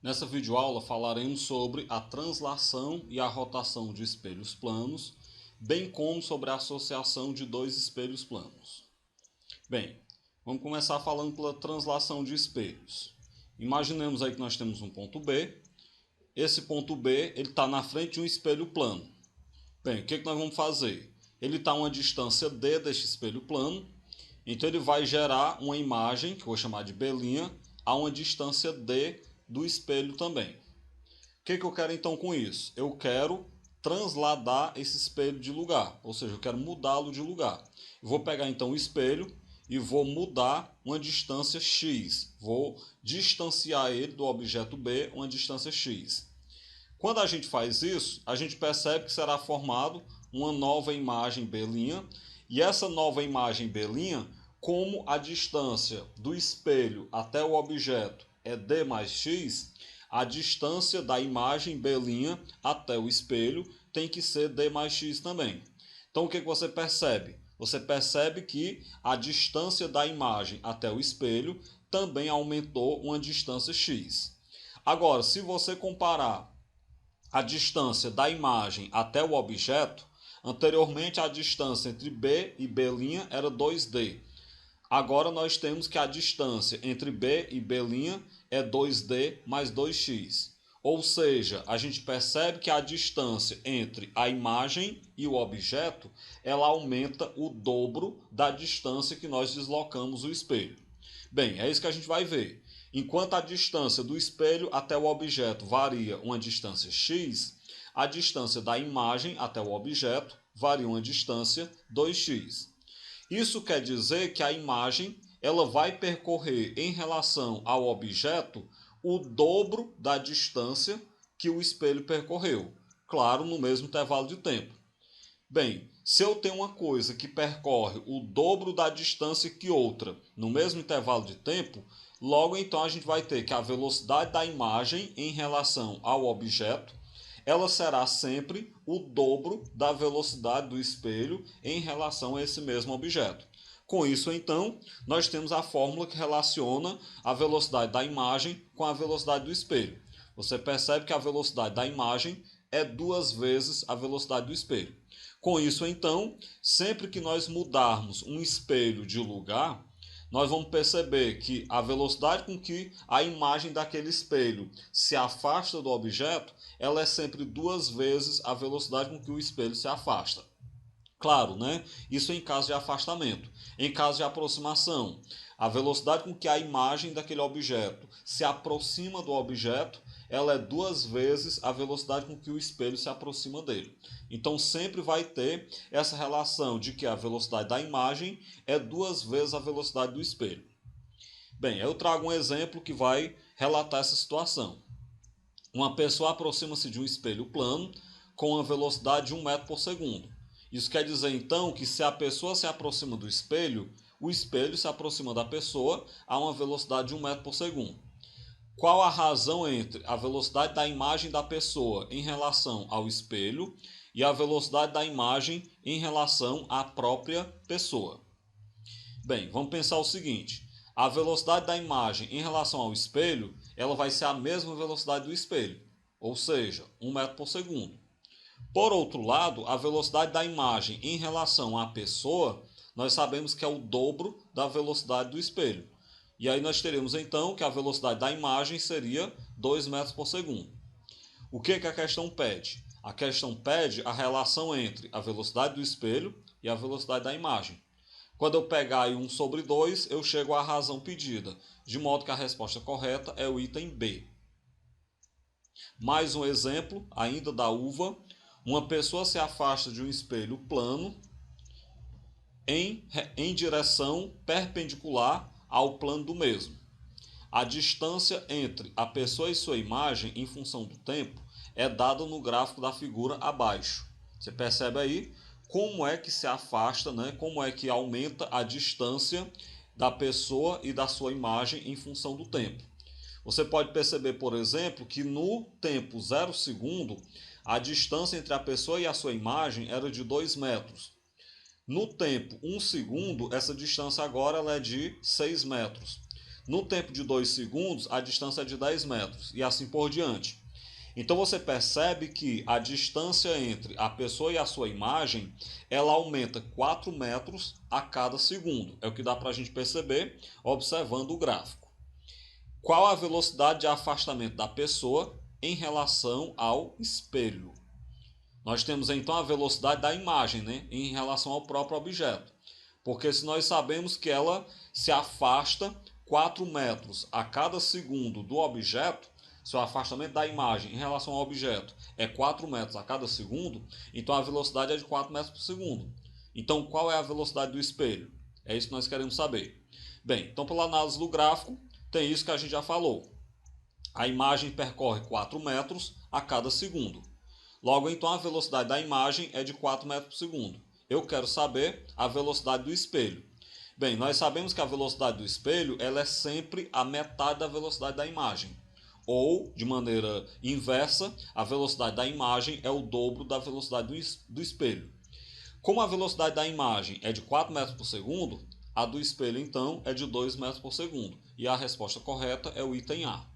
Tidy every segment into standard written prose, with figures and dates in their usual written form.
Nessa videoaula falaremos sobre a translação e a rotação de espelhos planos, bem como sobre a associação de dois espelhos planos. Bem, vamos começar falando pela translação de espelhos. Imaginemos aí que nós temos um ponto B. Esse ponto B está na frente de um espelho plano. Bem, o que nós vamos fazer? Ele está a uma distância D deste espelho plano, então ele vai gerar uma imagem, que eu vou chamar de B', a uma distância D do espelho também. O que eu quero então com isso? Eu quero transladar esse espelho de lugar, ou seja, eu quero mudá-lo de lugar. Eu vou pegar então o espelho e vou mudar uma distância x, vou distanciar ele do objeto B uma distância x. Quando a gente faz isso, a gente percebe que será formado uma nova imagem B', e essa nova imagem B', como a distância do espelho até o objeto é D mais x, a distância da imagem B' até o espelho tem que ser D mais x também. Então o que você percebe? Você percebe que a distância da imagem até o espelho também aumentou uma distância x. Agora, se você comparar a distância da imagem até o objeto, anteriormente a distância entre B e B' era 2D. Agora nós temos que a distância entre B e B' é 2D mais 2x. Ou seja, a gente percebe que a distância entre a imagem e o objeto, ela aumenta o dobro da distância que nós deslocamos o espelho. Bem, é isso que a gente vai ver. Enquanto a distância do espelho até o objeto varia uma distância x, a distância da imagem até o objeto varia uma distância 2x. Isso quer dizer que a imagem ela vai percorrer em relação ao objeto o dobro da distância que o espelho percorreu, claro, no mesmo intervalo de tempo. Bem, se eu tenho uma coisa que percorre o dobro da distância que outra no mesmo intervalo de tempo, logo então a gente vai ter que a velocidade da imagem em relação ao objeto, ela será sempre o dobro da velocidade do espelho em relação a esse mesmo objeto. Com isso, então, nós temos a fórmula que relaciona a velocidade da imagem com a velocidade do espelho. Você percebe que a velocidade da imagem é 2 vezes a velocidade do espelho. Com isso, então, sempre que nós mudarmos um espelho de lugar, nós vamos perceber que a velocidade com que a imagem daquele espelho se afasta do objeto, ela é sempre 2 vezes a velocidade com que o espelho se afasta. Claro, né? Isso em caso de afastamento. Em caso de aproximação, a velocidade com que a imagem daquele objeto se aproxima do objeto, ela é 2 vezes a velocidade com que o espelho se aproxima dele. Então sempre vai ter essa relação de que a velocidade da imagem é 2 vezes a velocidade do espelho. Bem, eu trago um exemplo que vai relatar essa situação. Uma pessoa aproxima-se de um espelho plano com uma velocidade de 1 metro por segundo. Isso quer dizer então que se a pessoa se aproxima do espelho, o espelho se aproxima da pessoa a uma velocidade de 1 metro por segundo. Qual a razão entre a velocidade da imagem da pessoa em relação ao espelho e a velocidade da imagem em relação à própria pessoa? Bem, vamos pensar o seguinte: a velocidade da imagem em relação ao espelho, ela vai ser a mesma velocidade do espelho, ou seja, 1 metro por segundo. Por outro lado, a velocidade da imagem em relação à pessoa, nós sabemos que é o dobro da velocidade do espelho. E aí nós teremos então que a velocidade da imagem seria 2 metros por segundo. O que a questão pede? A questão pede a relação entre a velocidade do espelho e a velocidade da imagem. Quando eu pegar aí 1 sobre 2, eu chego à razão pedida, de modo que a resposta correta é o item B. Mais um exemplo, ainda da uva. Uma pessoa se afasta de um espelho plano em direção perpendicular ao plano do mesmo. A distância entre a pessoa e sua imagem em função do tempo é dada no gráfico da figura abaixo. Você percebe aí como é que se afasta, né? Como é que aumenta a distância da pessoa e da sua imagem em função do tempo. Você pode perceber, por exemplo, que no tempo 0 segundo, a distância entre a pessoa e a sua imagem era de 2 metros. No tempo 1 segundo, essa distância agora ela é de 6 metros. No tempo de 2 segundos, a distância é de 10 metros e assim por diante. Então você percebe que a distância entre a pessoa e a sua imagem, ela aumenta 4 metros a cada segundo. É o que dá para a gente perceber observando o gráfico. Qual a velocidade de afastamento da pessoa em relação ao espelho? Nós temos então a velocidade da imagem, né, em relação ao próprio objeto. Porque se nós sabemos que ela se afasta 4 metros a cada segundo do objeto, se o afastamento da imagem em relação ao objeto é 4 metros a cada segundo, então a velocidade é de 4 metros por segundo. Então qual é a velocidade do espelho? É isso que nós queremos saber. Bem, então pela análise do gráfico, tem isso que a gente já falou. A imagem percorre 4 metros a cada segundo. Logo, então, a velocidade da imagem é de 4 metros por segundo. Eu quero saber a velocidade do espelho. Bem, nós sabemos que a velocidade do espelho ela é sempre a metade da velocidade da imagem. Ou, de maneira inversa, a velocidade da imagem é o dobro da velocidade do espelho. Como a velocidade da imagem é de 4 metros por segundo, a do espelho, então, é de 2 metros por segundo. E a resposta correta é o item A.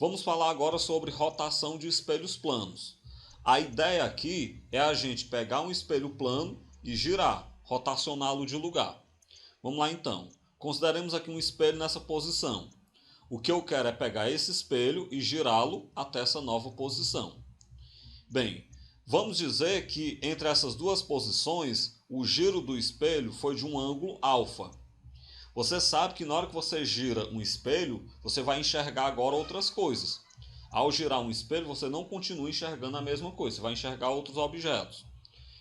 Vamos falar agora sobre rotação de espelhos planos. A ideia aqui é a gente pegar um espelho plano e girar, rotacioná-lo de lugar. Vamos lá então. Consideremos aqui um espelho nessa posição. O que eu quero é pegar esse espelho e girá-lo até essa nova posição. Bem, vamos dizer que entre essas duas posições, o giro do espelho foi de um ângulo alfa. Você sabe que na hora que você gira um espelho, você vai enxergar agora outras coisas. Ao girar um espelho, você não continua enxergando a mesma coisa, você vai enxergar outros objetos.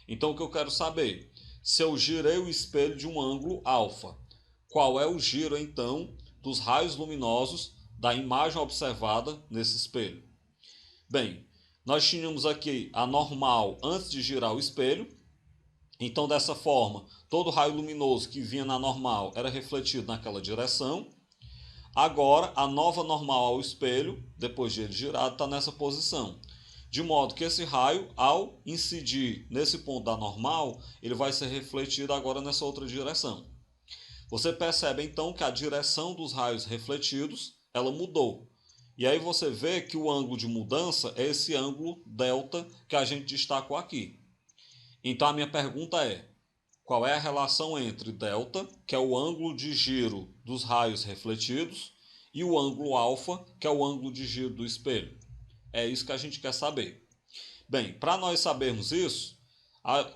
Então o que eu quero saber? Se eu girei o espelho de um ângulo alfa, qual é o giro então dos raios luminosos da imagem observada nesse espelho? Bem, nós tínhamos aqui a normal antes de girar o espelho. Então, dessa forma, todo raio luminoso que vinha na normal era refletido naquela direção. Agora, a nova normal ao espelho, depois de ele girado, está nessa posição. De modo que esse raio, ao incidir nesse ponto da normal, ele vai ser refletido agora nessa outra direção. Você percebe então que a direção dos raios refletidos, ela mudou. E aí você vê que o ângulo de mudança é esse ângulo delta que a gente destacou aqui. Então a minha pergunta é, qual é a relação entre delta, que é o ângulo de giro dos raios refletidos, e o ângulo alfa, que é o ângulo de giro do espelho? É isso que a gente quer saber. Bem, para nós sabermos isso,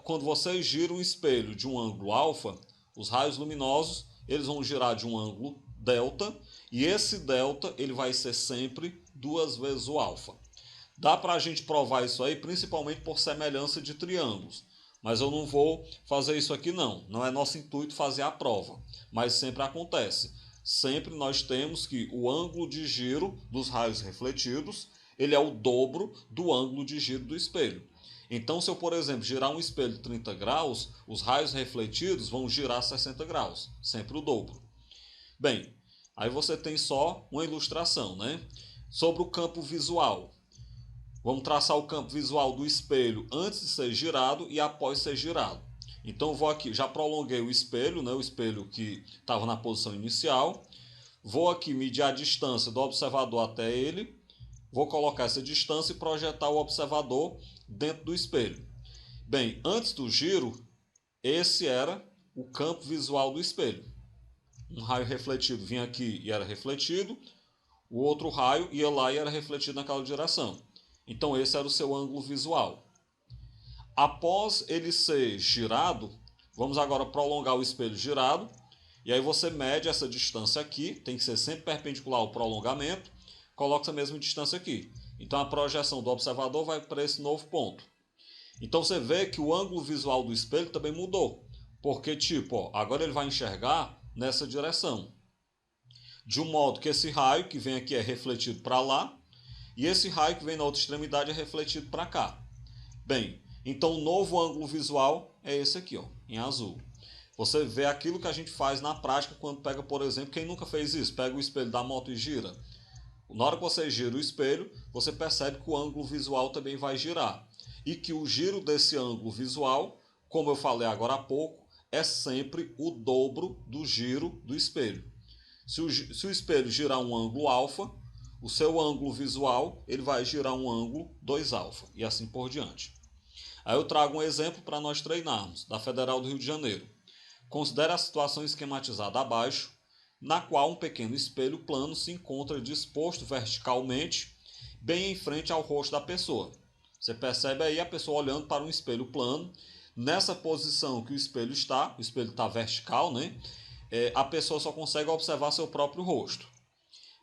quando você gira um espelho de um ângulo alfa, os raios luminosos eles vão girar de um ângulo delta, e esse delta ele vai ser sempre 2 vezes o alfa. Dá para a gente provar isso aí, principalmente por semelhança de triângulos. Mas eu não vou fazer isso aqui não. Não é nosso intuito fazer a prova. Mas sempre acontece. Sempre nós temos que o ângulo de giro dos raios refletidos, ele é o dobro do ângulo de giro do espelho. Então, se eu, por exemplo, girar um espelho de 30 graus, os raios refletidos vão girar 60 graus. Sempre o dobro. Bem, aí você tem só uma ilustração, né? Sobre o campo visual. Vamos traçar o campo visual do espelho antes de ser girado e após ser girado. Então eu vou aqui, já prolonguei o espelho, né, o espelho que estava na posição inicial. Vou aqui medir a distância do observador até ele. Vou colocar essa distância e projetar o observador dentro do espelho. Bem, antes do giro, esse era o campo visual do espelho. Um raio refletido vinha aqui e era refletido. O outro raio ia lá e era refletido naquela direção. Então esse era o seu ângulo visual. Após ele ser girado, vamos agora prolongar o espelho girado. E aí você mede essa distância aqui, tem que ser sempre perpendicular ao prolongamento. Coloca essa mesma distância aqui. Então a projeção do observador vai para esse novo ponto. Então você vê que o ângulo visual do espelho também mudou. Porque agora ele vai enxergar nessa direção. De um modo que esse raio que vem aqui é refletido para lá. E esse raio que vem na outra extremidade é refletido para cá. Bem, então o novo ângulo visual é esse aqui, ó, em azul. Você vê aquilo que a gente faz na prática quando pega, por exemplo, quem nunca fez isso? Pega o espelho da moto e gira. Na hora que você gira o espelho, você percebe que o ângulo visual também vai girar. E que o giro desse ângulo visual, como eu falei agora há pouco, é sempre o dobro do giro do espelho. Se o espelho girar um ângulo alfa, o seu ângulo visual ele vai girar um ângulo 2α e assim por diante. Aí eu trago um exemplo para nós treinarmos, da Federal do Rio de Janeiro. Considere a situação esquematizada abaixo, na qual um pequeno espelho plano se encontra disposto verticalmente, bem em frente ao rosto da pessoa. Você percebe aí a pessoa olhando para um espelho plano. Nessa posição que o espelho está vertical, né? A pessoa só consegue observar seu próprio rosto.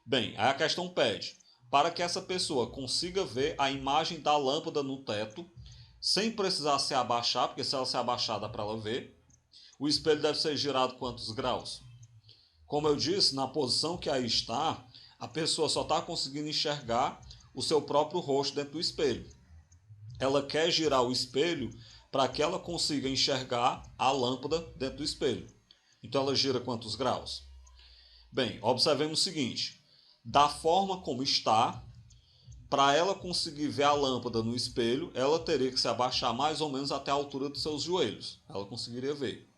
Bem, aí a questão pede, para que essa pessoa consiga ver a imagem da lâmpada no teto, sem precisar se abaixar, porque se ela se abaixar dá para ela ver, o espelho deve ser girado quantos graus? Como eu disse, na posição que aí está, a pessoa só está conseguindo enxergar o seu próprio rosto dentro do espelho. Ela quer girar o espelho para que ela consiga enxergar a lâmpada dentro do espelho. Então ela gira quantos graus? Bem, observemos o seguinte, da forma como está, para ela conseguir ver a lâmpada no espelho, ela teria que se abaixar mais ou menos até a altura dos seus joelhos. Ela conseguiria ver.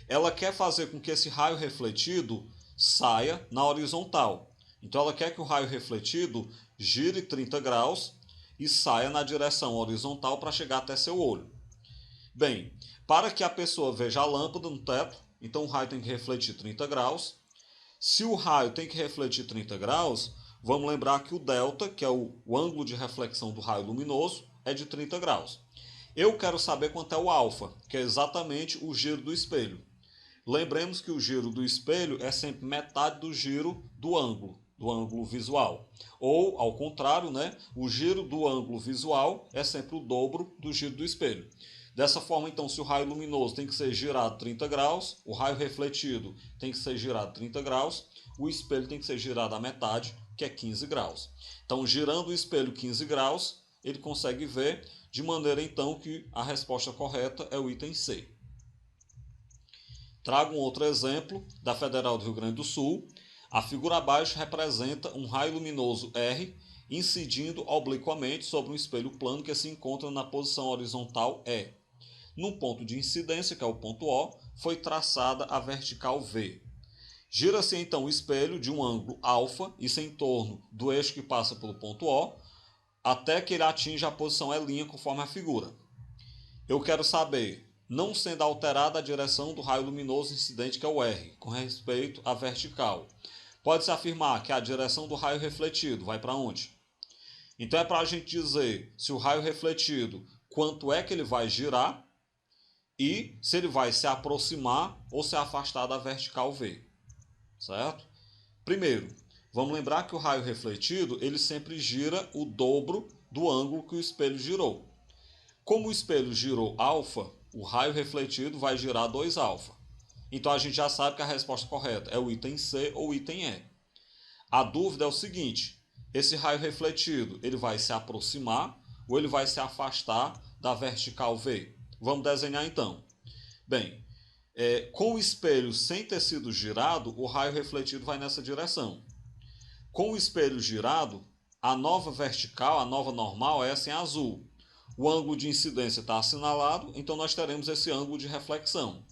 Ela quer fazer com que esse raio refletido saia na horizontal. Então ela quer que o raio refletido gire 30 graus e saia na direção horizontal para chegar até seu olho. Bem, para que a pessoa veja a lâmpada no teto, então o raio tem que refletir 30 graus. Se o raio tem que refletir 30 graus, vamos lembrar que o delta, que é o ângulo de reflexão do raio luminoso, é de 30 graus. Eu quero saber quanto é o alfa, que é exatamente o giro do espelho. Lembremos que o giro do espelho é sempre metade do giro do ângulo visual. Ou, ao contrário, né, o giro do ângulo visual é sempre o dobro do giro do espelho. Dessa forma, então, se o raio luminoso tem que ser girado 30 graus, o raio refletido tem que ser girado 30 graus, o espelho tem que ser girado à metade, que é 15 graus. Então, girando o espelho 15 graus, ele consegue ver, de maneira, então, que a resposta correta é o item C. Trago um outro exemplo da Federal do Rio Grande do Sul. A figura abaixo representa um raio luminoso R incidindo obliquamente sobre um espelho plano que se encontra na posição horizontal E. No ponto de incidência, que é o ponto O, foi traçada a vertical V. Gira-se então o espelho de um ângulo alfa, isso em torno do eixo que passa pelo ponto O, até que ele atinja a posição E' conforme a figura. Eu quero saber, não sendo alterada a direção do raio luminoso incidente, que é o R, com respeito à vertical. Pode-se afirmar que a direção do raio refletido vai para onde? Então é para a gente dizer se o raio refletido, quanto é que ele vai girar e se ele vai se aproximar ou se afastar da vertical V. Certo? Primeiro, vamos lembrar que o raio refletido ele sempre gira o dobro do ângulo que o espelho girou. Como o espelho girou alfa, o raio refletido vai girar 2α. Então a gente já sabe que a resposta correta é o item C ou o item E. A dúvida é o seguinte, esse raio refletido ele vai se aproximar ou ele vai se afastar da vertical V? Vamos desenhar então. Bem, com o espelho sem ter sido girado, o raio refletido vai nessa direção. Com o espelho girado, a nova vertical, a nova normal é essa em azul. O ângulo de incidência está assinalado, então nós teremos esse ângulo de reflexão.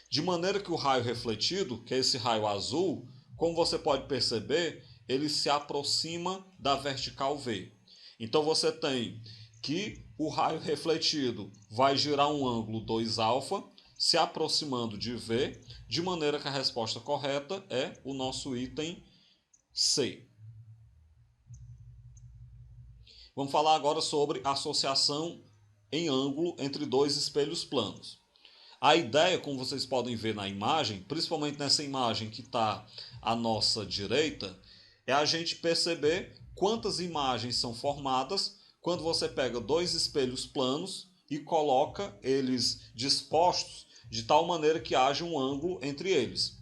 De maneira que o raio refletido, que é esse raio azul, como você pode perceber, ele se aproxima da vertical V. Então você tem que o raio refletido vai girar um ângulo 2α, se aproximando de V, de maneira que a resposta correta é o nosso item C. Vamos falar agora sobre associação em ângulo entre dois espelhos planos. A ideia, como vocês podem ver na imagem, principalmente nessa imagem que está à nossa direita, é a gente perceber quantas imagens são formadas quando você pega dois espelhos planos e coloca eles dispostos de tal maneira que haja um ângulo entre eles.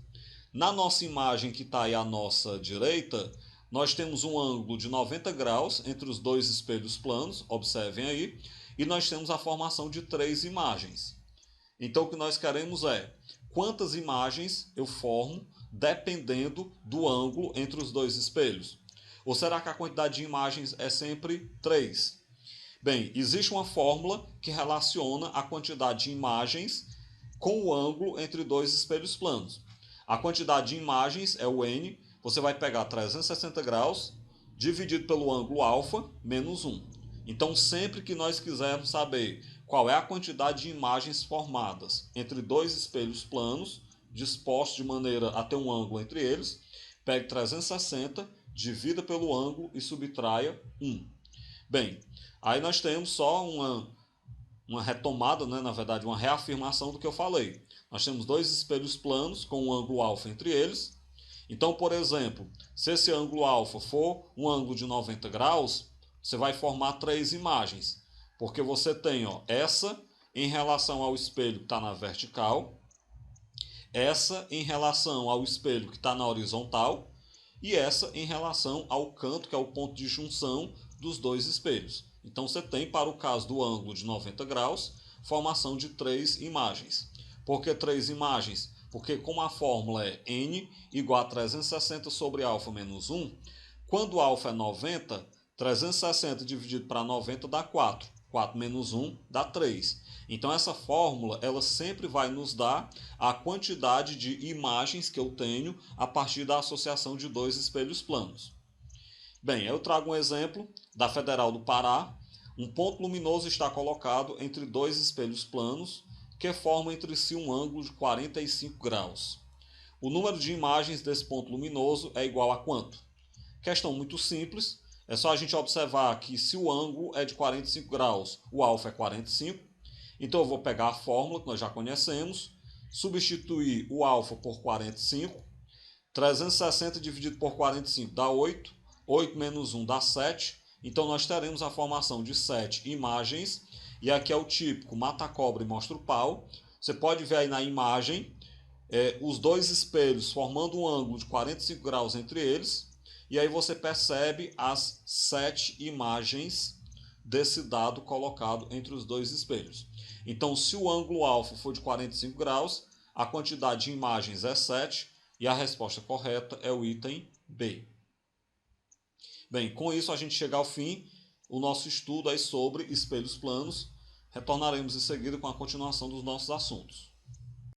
Na nossa imagem que está aí à nossa direita, nós temos um ângulo de 90 graus entre os dois espelhos planos, observem aí, e nós temos a formação de 3 imagens. Então o que nós queremos é quantas imagens eu formo dependendo do ângulo entre os dois espelhos. Ou será que a quantidade de imagens é sempre 3? Bem, existe uma fórmula que relaciona a quantidade de imagens com o ângulo entre dois espelhos planos. A quantidade de imagens é o n. Você vai pegar 360 graus dividido pelo ângulo alfa menos 1. Então, sempre que nós quisermos saber qual é a quantidade de imagens formadas entre dois espelhos planos, dispostos de maneira a ter um ângulo entre eles, pegue 360, divida pelo ângulo e subtraia 1. Bem, aí nós temos só uma retomada, né? Na verdade, uma reafirmação do que eu falei. Nós temos dois espelhos planos com um ângulo alfa entre eles. Então, por exemplo, se esse ângulo alfa for um ângulo de 90 graus, você vai formar três imagens. Porque você tem essa em relação ao espelho que está na vertical, essa em relação ao espelho que está na horizontal e essa em relação ao canto, que é o ponto de junção dos dois espelhos. Então você tem, para o caso do ângulo de 90 graus, formação de três imagens. Por que três imagens? Porque como a fórmula é n igual a 360 sobre alfa menos 1, quando alfa é 90, 360 dividido para 90 dá 4. 4 menos 1 dá 3. Então essa fórmula ela sempre vai nos dar a quantidade de imagens que eu tenho a partir da associação de dois espelhos planos. Bem, eu trago um exemplo da Federal do Pará. Um ponto luminoso está colocado entre dois espelhos planos que formam entre si um ângulo de 45 graus. O número de imagens desse ponto luminoso é igual a quanto? Questão muito simples. É só a gente observar que se o ângulo é de 45 graus, o alfa é 45. Então eu vou pegar a fórmula que nós já conhecemos, substituir o alfa por 45. 360 dividido por 45 dá 8. 8 menos 1 dá 7. Então nós teremos a formação de 7 imagens. E aqui é o típico mata a cobra e mostra o pau. Você pode ver aí na imagem os dois espelhos formando um ângulo de 45 graus entre eles. E aí você percebe as 7 imagens desse dado colocado entre os dois espelhos. Então, se o ângulo alfa for de 45 graus, a quantidade de imagens é 7 e a resposta correta é o item B. Bem, com isso a gente chega ao fim o nosso estudo aí sobre espelhos planos. Retornaremos em seguida com a continuação dos nossos assuntos.